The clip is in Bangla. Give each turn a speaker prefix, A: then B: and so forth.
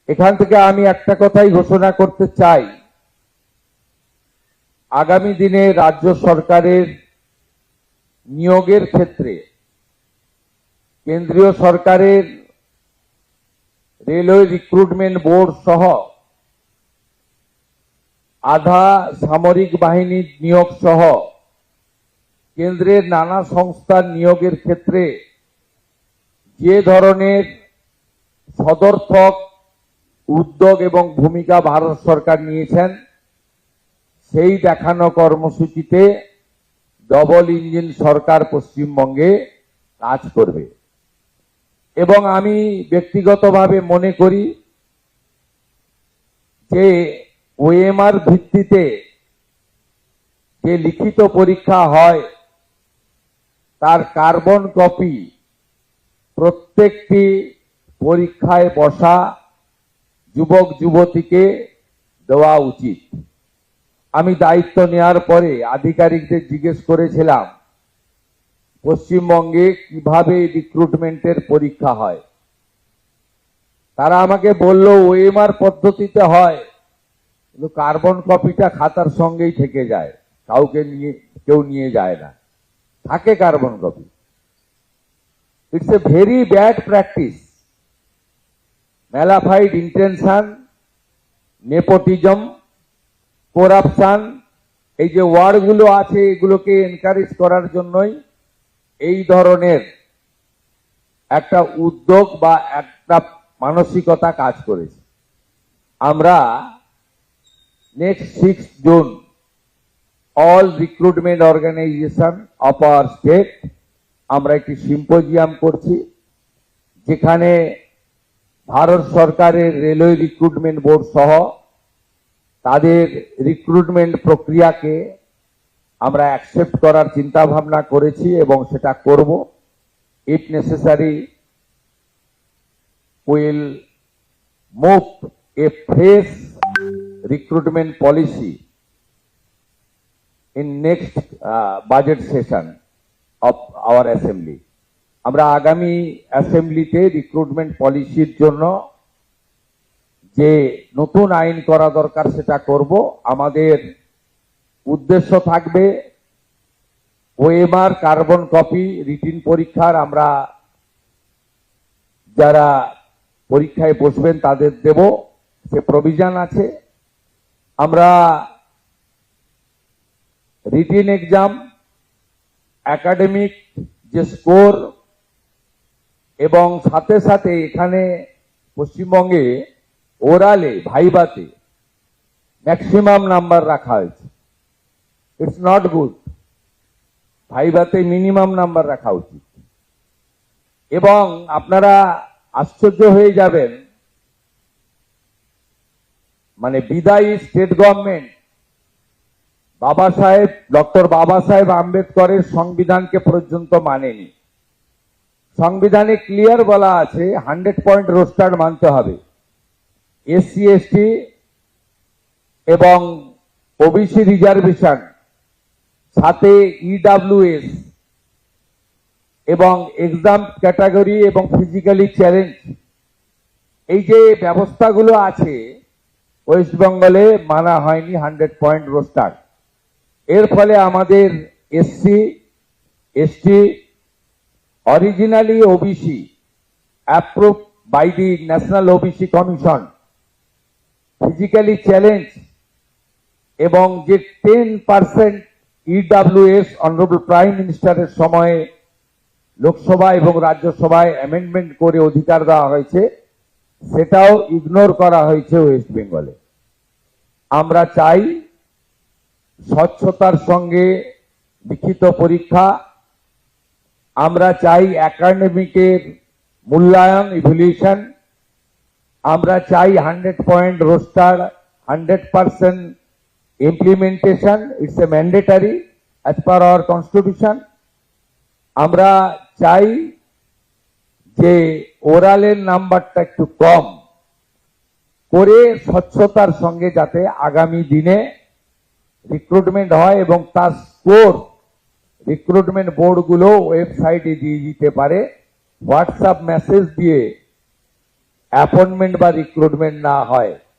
A: এখান থেকে আমি একটা কথাই ঘোষণা করতে চাই, আগামী দিনে রাজ্য সরকারের নিয়োগের ক্ষেত্রে কেন্দ্রীয় সরকারের রেলওয়ে রিক্রুটমেন্ট বোর্ড সহ আধা সামরিক বাহিনীর নিয়োগ সহ কেন্দ্রের নানা সংস্থার নিয়োগের ক্ষেত্রে যে ধরনের সদর্থক উদ্যোগ এবং ভূমিকা ভারত সরকার নিয়েছেন, সেই দেখানো কর্মসূচিতে ডবল ইঞ্জিন সরকার পশ্চিমবঙ্গে কাজ করবে। এবং আমি ব্যক্তিগতভাবে মনে করি যে ওএমআর ভিত্তিতে যে লিখিত পরীক্ষা হয় তার কার্বন কপি প্রত্যেকটি পরীক্ষায় বসা যুবক যুবতীকে দেওয়া উচিত। আমি দায়িত্ব নেওয়ার পরে আধিকারিকদের জিজ্ঞেস করেছিলাম পশ্চিমবঙ্গে কিভাবে রিক্রুটমেন্টের পরীক্ষা হয়। তারা আমাকে বলল ওএমআর পদ্ধতিতে হয়, কিন্তু কার্বন কপিটা খাতার সঙ্গেই থেকে যায়, কেউ নিয়ে যায় না, থাকে carbon copy. It's a very bad practice. Mala fide intention, nepotism, corruption, এই যে ওয়ার্ডগুলো আছে এগুলোকে এনকারেজ করার জন্যই এই ধরনের একটা উদ্যোগ বা একটা মানসিকতা কাজ করেছে। আমরা next 6 June all recruitment organisation of our state আমরা একটি সিম্পোজিয়াম করছি, যেখানে ভারত সরকারের রেলওয়ে রিক্রুটমেন্ট বোর্ড সহ তাদের রিক্রুটমেন্ট প্রক্রিয়াকে আমরা অ্যাকসেপ্ট করার চিন্তা ভাবনা করেছি এবং সেটা করব। If necessary will move A fresh recruitment policy in next budget session of our assembly. আমরা আগামী অ্যাসেম্বলিতে রিক্রুটমেন্ট পলিসির জন্য যে নতুন আইন করা দরকার সেটা করব। আমাদের উদ্দেশ্য থাকবে ওএমআর, কার্বন কপি, রিটিন পরীক্ষার আমরা যারা পরীক্ষায় বসবেন তাদের দেব, সে প্রভিশন আছে। আমরা রিটিন এক্সাম, একাডেমিক যে স্কোর এবং সাথে সাথে এখানে পশ্চিমবঙ্গে ওরালে ভাইভাতে ম্যাক্সিমাম নাম্বার রাখা হয়েছে। It's not good. ভাইভাতে মিনিমাম নাম্বার রাখা উচিত। এবং আপনারা আশ্চর্য হয়ে যাবেন, মানে বিদায়ী স্টেট গভর্নমেন্ট ডক্টর বাবা সাহেব আম্বেদকরের সংবিধানকে পর্যন্ত মানেনি। সংবিধানে ক্লিয়ার বলা আছে 100 পয়েন্ট রোস্টার মানতে হবে। এসসি এসটি এবং ওবিসি রিজার্ভেশন, সাথে ইডব্লিউএস এবং এক্সাম ক্যাটাগরি এবং ফিজিক্যালি চ্যালেঞ্জ, এই যে ব্যবস্থাগুলো আছে ওয়েস্ট বেঙ্গলে মানা হয়নি 100 পয়েন্ট রোস্টার। এর ফলে আমাদের SC ST originally OBC approved by the National OBC Commission, physically challenge এবং যে 10% ইডব্লিউএস অনারেবল প্রাইম মিনিস্টারের সময়ে লোকসভা এবং রাজ্যসভায় অ্যামেন্ডমেন্ট করে অধিকার দেওয়া হয়েছে, সেটাও ইগনোর করা হয়েছে ওয়েস্ট বেঙ্গলে। আমরা চাই স্বচ্ছতার সঙ্গে লিখিত পরীক্ষা, আমরা চাই একাডেমিকের মূল্যায়ন, ইভ্যালুয়েশন, আমরা চাই 100 point roaster, 100% implementation, it's a mandatory as per hour constitution. আমরা চাই যে ওরালের নাম্বারটা একটু কম করে স্বচ্ছতার সঙ্গে যাতে আগামী দিনে রিক্রুটমেন্ট হয় এবং তার স্কোর রিক্রুটমেন্ট বোর্ডগুলো ওয়েবসাইটে দিয়ে দিতে পারে, হোয়াটসঅ্যাপ মেসেজ দিয়ে অ্যাপয়েন্টমেন্ট বা রিক্রুটমেন্ট না হয়